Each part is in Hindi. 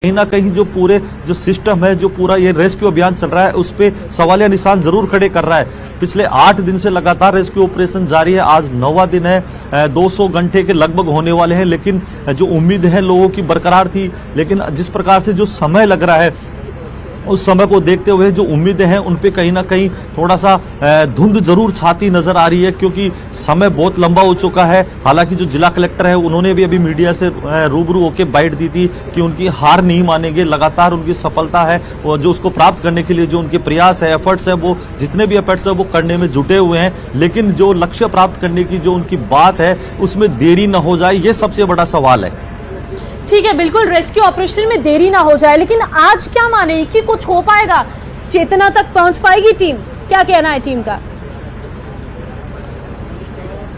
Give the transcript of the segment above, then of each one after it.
कहीं ना कहीं जो पूरे जो सिस्टम है, जो पूरा ये रेस्क्यू अभियान चल रहा है, उस पे सवालिया निशान जरूर खड़े कर रहा है। पिछले 8 दिन से लगातार रेस्क्यू ऑपरेशन जारी है। आज 9वां दिन है, 200 घंटे के लगभग होने वाले हैं, लेकिन जो उम्मीद है लोगों की बरकरार थी, लेकिन जिस प्रकार से जो समय लग रहा है उस समय को देखते हुए जो उम्मीदें हैं उन पे कहीं ना कहीं थोड़ा सा धुंध जरूर छाती नजर आ रही है, क्योंकि समय बहुत लंबा हो चुका है। हालांकि जो जिला कलेक्टर है उन्होंने भी अभी मीडिया से रूबरू होकर बाइट दी थी कि उनकी हार नहीं मानेंगे, लगातार उनकी सफलता है और जो उसको प्राप्त करने के लिए जो उनके प्रयास है, एफर्ट्स है, वो जितने भी एफर्ट्स है वो करने में जुटे हुए हैं। लेकिन जो लक्ष्य प्राप्त करने की जो उनकी बात है उसमें देरी न हो जाए, ये सबसे बड़ा सवाल है। ठीक है, बिल्कुल रेस्क्यू ऑपरेशन में देरी ना हो जाए, लेकिन आज क्या माने कि कुछ हो पाएगा, चेतना तक पहुंच पाएगी टीम? क्या कहना है टीम का?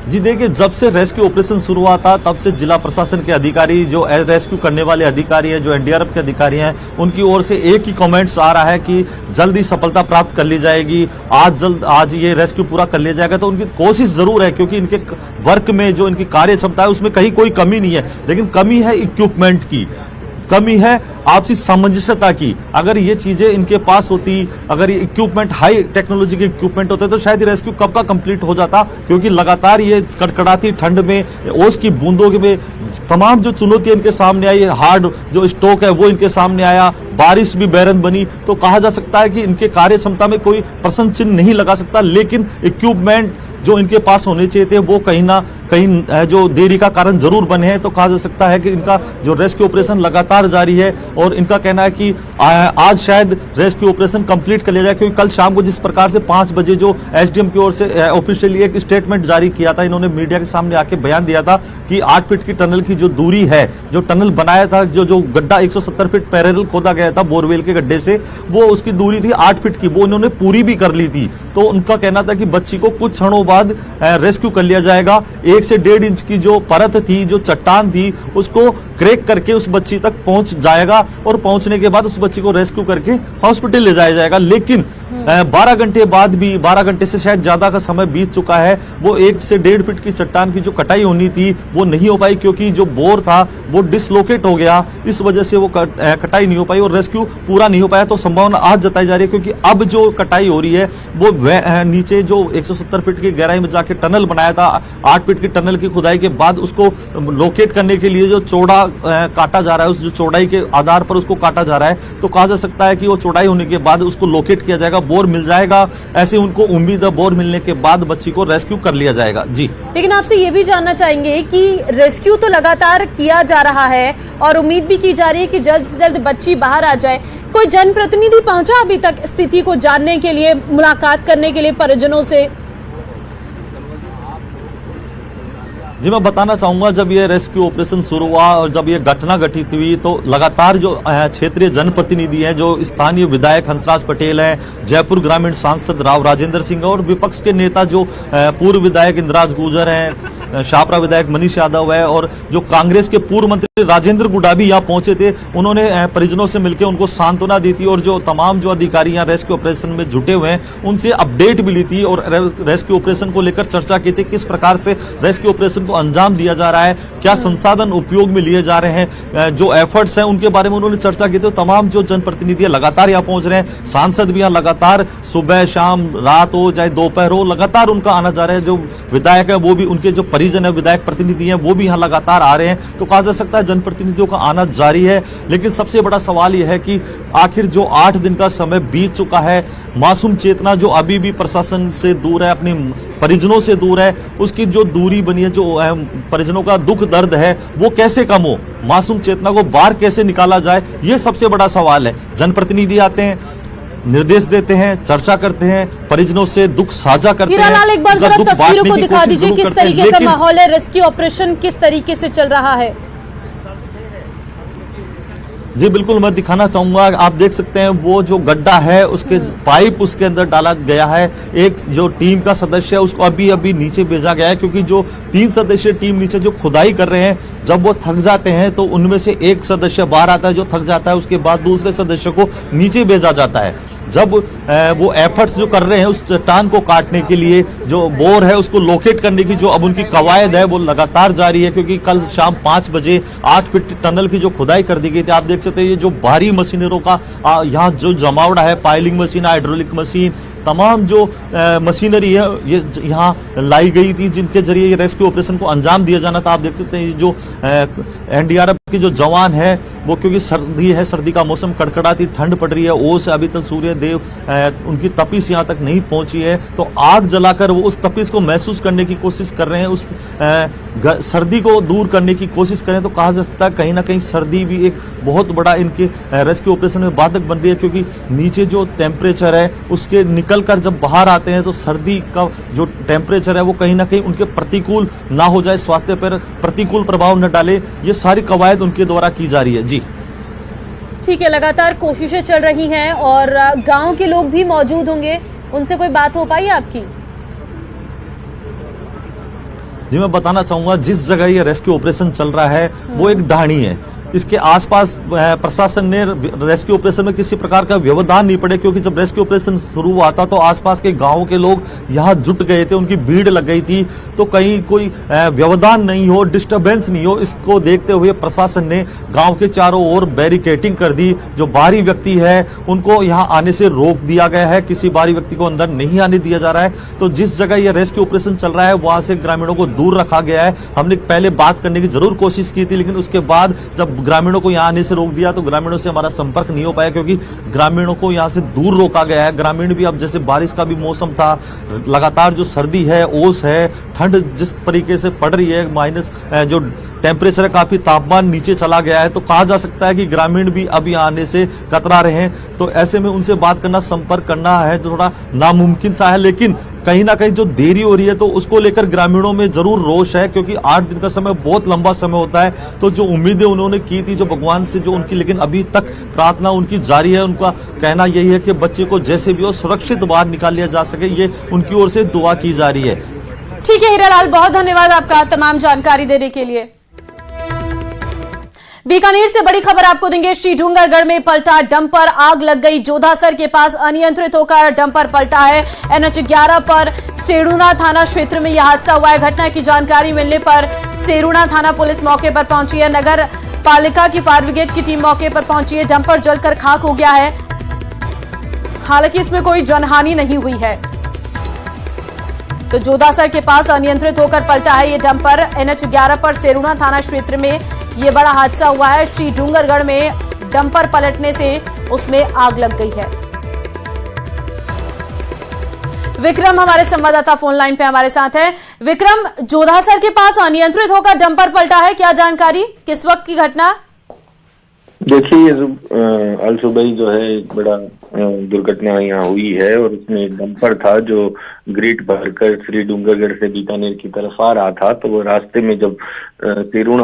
जी देखिए, जब से रेस्क्यू ऑपरेशन शुरू हुआ था तब से जिला प्रशासन के अधिकारी, जो रेस्क्यू करने वाले अधिकारी हैं, जो एनडीआरएफ के अधिकारी हैं, उनकी ओर से एक ही कमेंट्स आ रहा है कि जल्दी सफलता प्राप्त कर ली जाएगी, आज ये रेस्क्यू पूरा कर लिया जाएगा। तो उनकी कोशिश जरूर है, क्योंकि इनके वर्क में जो इनकी कार्य क्षमता है उसमें कहीं कोई कमी नहीं है, लेकिन कमी है इक्विपमेंट की, कमी है आपसी सामंजस्यता की। अगर ये चीजें इनके पास होती, अगर ये इक्विपमेंट हाई टेक्नोलॉजी के इक्विपमेंट होते तो शायद ये रेस्क्यू कब का कंप्लीट हो जाता, क्योंकि लगातार ये कड़कड़ाती ठंड में, ओस की बूंदों में तमाम जो चुनौतियां इनके सामने आई, हार्ड जो स्टॉक है वो इनके सामने आया, बारिश भी बैरन बनी, तो कहा जा सकता है कि इनके कार्य क्षमता में कोई प्रश्न चिन्ह नहीं लगा सकता। लेकिन इक्विपमेंट जो इनके पास होने चाहिए थे वो कहीं ना कहीं जो देरी का कारण जरूर बने हैं। तो कहा जा सकता है कि इनका जो रेस्क्यू ऑपरेशन लगातार जारी है और इनका कहना है कि आज शायद रेस्क्यू ऑपरेशन कंप्लीट कर लिया जाए, क्योंकि कल शाम को जिस प्रकार से 5 बजे जो एसडीएम की ओर से ऑफिशियली एक स्टेटमेंट जारी किया था, इन्होंने मीडिया के सामने आके बयान दिया था कि 8 फीट की टनल की जो दूरी है, जो टनल बनाया था, जो गड्ढा 170 फीट पैरेलल खोदा गया था बोरवेल के गड्ढे से, वो उसकी दूरी थी 8 फीट की, वो इन्होंने पूरी भी कर ली थी। तो उनका कहना था कि बच्ची को कुछ क्षणों बाद रेस्क्यू कर लिया जाएगा। 1 से 1.5 इंच की जो परत थी, जो चट्टान थी, उसको क्रैक करके उस बच्ची तक पहुंच जाएगा और पहुंचने के बाद उस बच्ची को रेस्क्यू करके हॉस्पिटल ले जाया जाएगा। लेकिन 12 घंटे बाद भी, 12 घंटे से शायद ज्यादा का समय बीत चुका है, वो 1 से 1.5 फीट की चट्टान की जो कटाई होनी थी वो नहीं हो पाई, क्योंकि जो बोर था वो डिसलोकेट हो गया, इस वजह से वो कटाई नहीं हो पाई और रेस्क्यू पूरा नहीं हो पाया। तो संभावना आज जताई जा रही है, क्योंकि अब जो कटाई हो रही है वो नीचे जो 170 फीट की गहराई में जाके टनल बनाया था, 8 फीट की टनल की खुदाई के बाद उसको लोकेट करने के लिए जो चौड़ा काटा जा रहा है, उस जो चौड़ाई के आधार पर उसको काटा जा रहा है, तो कहा जा सकता है कि वो चौड़ाई होने के बाद उसको लोकेट किया जाएगा, बोर मिल जाएगा, ऐसे उनको उम्मीद है बोर मिलने के बाद बच्ची को रेस्क्यू कर लिया जाएगा। जी, लेकिन आपसे ये भी जानना चाहेंगे कि रेस्क्यू तो लगातार किया जा रहा है और उम्मीद भी की जा रही है कि जल्द से जल्द बच्ची बाहर आ जाए। कोई जनप्रतिनिधि पहुंचा अभी तक स्थिति को जानने के लिए, मुलाकात करने के लिए परिजनों से? जी, मैं बताना चाहूंगा, जब ये रेस्क्यू ऑपरेशन शुरू हुआ और जब ये घटना घटित हुई तो लगातार जो क्षेत्रीय जनप्रतिनिधि हैं, जो स्थानीय विधायक हंसराज पटेल हैं, जयपुर ग्रामीण सांसद राव राजेंद्र सिंह और विपक्ष के नेता जो पूर्व विधायक इंद्राज गुर्जर हैं, शाहपुरा विधायक मनीष यादव है और जो कांग्रेस के पूर्व मंत्री राजेंद्र गुडा भी यहाँ पहुंचे थे, उन्होंने परिजनों से मिलकर उनको सांत्वना दी थी और जो तमाम जो अधिकारी यहाँ रेस्क्यू ऑपरेशन में जुटे हुए हैं उनसे अपडेट भी ली थी और रेस्क्यू ऑपरेशन को लेकर चर्चा की थी, किस प्रकार से रेस्क्यू ऑपरेशन को अंजाम दिया जा रहा है, क्या संसाधन उपयोग में लिए जा रहे हैं, जो एफर्ट्स हैं उनके बारे में उन्होंने चर्चा की थी। तमाम जो जनप्रतिनिधि लगातार यहाँ पहुंच रहे हैं, सांसद भी यहाँ लगातार सुबह शाम रात हो चाहे दोपहर हो, लगातार उनका आना जा रहा है। जो विधायक है वो भी, उनके जो परिजन है, विधायक प्रतिनिधि हैं, वो भी यहाँ लगातार आ रहे हैं। तो कहा जा सकता है जनप्रतिनिधियों का आना जारी है। लेकिन सबसे बड़ा सवाल यह है कि आखिर जो 8 दिन का समय बीत चुका है, मासूम चेतना जो अभी भी प्रशासन से दूर है, अपने परिजनों से दूर है, उसकी जो दूरी बनी है, जो परिजनों का दुख दर्द है वो कैसे कम हो, मासूम चेतना को बाहर कैसे निकाला जाए, ये सबसे बड़ा सवाल है। जनप्रतिनिधि आते हैं, निर्देश देते हैं, चर्चा करते हैं, परिजनों से दुख साझा करते हैं। हीरालाल, एक बार जरा तस्वीरों को दिखा दीजिए, किस तरीके का माहौल है, रेस्क्यू ऑपरेशन किस तरीके से चल रहा है? जी बिल्कुल, मैं दिखाना चाहूंगा। आप देख सकते हैं वो जो गड्ढा है उसके पाइप उसके अंदर डाला गया है। एक जो टीम का सदस्य है उसको अभी अभी नीचे भेजा गया है, क्योंकि जो 3 सदस्यीय टीम नीचे जो खुदाई कर रहे हैं, जब वो थक जाते हैं तो उनमें से एक सदस्य बाहर आता है जो थक जाता है, उसके बाद दूसरे सदस्य को नीचे भेजा जाता है। जब वो एफर्ट्स जो कर रहे हैं उस चट्टान को काटने के लिए, जो बोर है उसको लोकेट करने की जो अब उनकी कवायद है वो लगातार जारी है, क्योंकि कल शाम 5 बजे 8 फीट टनल की जो खुदाई कर दी गई थी। आप देख सकते हैं ये जो भारी मशीनरों का यहाँ जो जमावड़ा है, पाइलिंग मशीन, हाइड्रोलिक मशीन, तमाम जो मशीनरी है ये यहाँ लाई गई थी, जिनके जरिए ये रेस्क्यू ऑपरेशन को अंजाम दिया जाना था। आप देख सकते हैं ये जो एनडीआरएफ के जो जवान है वो, क्योंकि सर्दी है, सर्दी का मौसम, कड़कड़ाती ठंड पड़ रही है, ओस अभी तक सूर्य देव उनकी तपिश यहाँ तक नहीं पहुंची है, तो आग जलाकर वो उस तपिश को महसूस करने की कोशिश कर रहे हैं, उस सर्दी को दूर करने की कोशिश करें तो कहा जा सकता है कहीं ना कहीं सर्दी भी एक बहुत बड़ा इनके रेस्क्यू ऑपरेशन में बाधक बन रही है, क्योंकि नीचे जो टेम्परेचर है उसके निकल कर जब बाहर आते हैं तो सर्दी का जो टेम्परेचर है वो कहीं ना कहीं उनके प्रतिकूल ना हो जाए, स्वास्थ्य पर प्रतिकूल प्रभाव न डाले, ये सारी कवायद उनके द्वारा की जा रही है। जी ठीक है, लगातार कोशिशें चल रही हैं और गांव के लोग भी मौजूद होंगे, उनसे कोई बात हो पाई आपकी? जी मैं बताना चाहूंगा, जिस जगह ये रेस्क्यू ऑपरेशन चल रहा है वो एक ढाणी है, इसके आसपास प्रशासन ने रेस्क्यू ऑपरेशन में किसी प्रकार का व्यवधान नहीं पड़े, क्योंकि जब रेस्क्यू ऑपरेशन शुरू हुआ था तो आसपास के गांव के लोग यहां जुट गए थे, उनकी भीड़ लग गई थी, तो कहीं कोई व्यवधान नहीं हो, डिस्टरबेंस नहीं हो, इसको देखते हुए प्रशासन ने गांव के चारों ओर बैरिकेडिंग कर दी। जो बाहरी व्यक्ति है उनको यहां आने से रोक दिया गया है, किसी बाहरी व्यक्ति को अंदर नहीं आने दिया जा रहा है। तो जिस जगह यह रेस्क्यू ऑपरेशन चल रहा है वहां से ग्रामीणों को दूर रखा गया है। हमने पहले बात करने की जरूर कोशिश की थी, लेकिन उसके बाद जब ग्रामीणों को यहां आने से रोक दिया तो ग्रामीणों से हमारा संपर्क नहीं हो पाया, क्योंकि ग्रामीणों को यहां से दूर रोका गया है। ग्रामीण भी अब, जैसे बारिश का भी मौसम था, लगातार जो सर्दी है, ओस है, ठंड जिस तरीके से पड़ रही है, माइनस जो टेम्परेचर है, काफी तापमान नीचे चला गया है, तो कहा जा सकता है कि ग्रामीण भी अब यहां आने से कतरा रहे हैं। तो ऐसे में उनसे बात करना, संपर्क करना है जो थोड़ा नामुमकिन सा है, लेकिन कहीं ना कहीं जो देरी हो रही है तो उसको लेकर ग्रामीणों में जरूर रोष है, क्योंकि 8 दिन का समय बहुत लंबा समय होता है। तो जो उम्मीदें उन्होंने की थी, जो भगवान से जो उनकी, लेकिन अभी तक प्रार्थना उनकी जारी है। उनका कहना यही है कि बच्चे को जैसे भी हो सुरक्षित बाहर निकाल लिया जा सके, ये उनकी ओर से दुआ की जा रही है। ठीक है हीरालाल, बहुत धन्यवाद आपका तमाम जानकारी देने के लिए। बीकानेर से बड़ी खबर आपको देंगे। श्री डूंगरगढ़ में पलटा डंपर, आग लग गई। जोधासर के पास अनियंत्रित होकर डंपर पलटा है। NH 11 पर सेरुणा थाना क्षेत्र में यह हादसा हुआ है। घटना की जानकारी मिलने पर सेरुणा थाना पुलिस मौके पर पहुंची है। नगर पालिका की फायर ब्रिगेड की टीम मौके पर पहुंची है। डंपर जलकर खाक हो गया है, हालांकि इसमें कोई जनहानि नहीं हुई है। तो जोधासर के पास अनियंत्रित होकर पलटा है ये डंपर। NH 11 पर सेरुणा थाना क्षेत्र में ये बड़ा हादसा हुआ है। श्री डूंगरगढ़ में डंपर पलटने से उसमें आग लग गई है। विक्रम हमारे संवाददाता फोन लाइन पे हमारे साथ हैं। विक्रम, जोधासर के पास अनियंत्रित होकर डंपर पलटा है, क्या जानकारी, किस वक्त की घटना? देखिए, अल सुबह जो है एक बड़ा दुर्घटना यहाँ हुई है, और उसमें एक डंपर था जो ग्रेट भरकर श्री डूंगरगढ़ से बीकानेर की तरफ आ रहा था। तो वो रास्ते में जब सेरुणा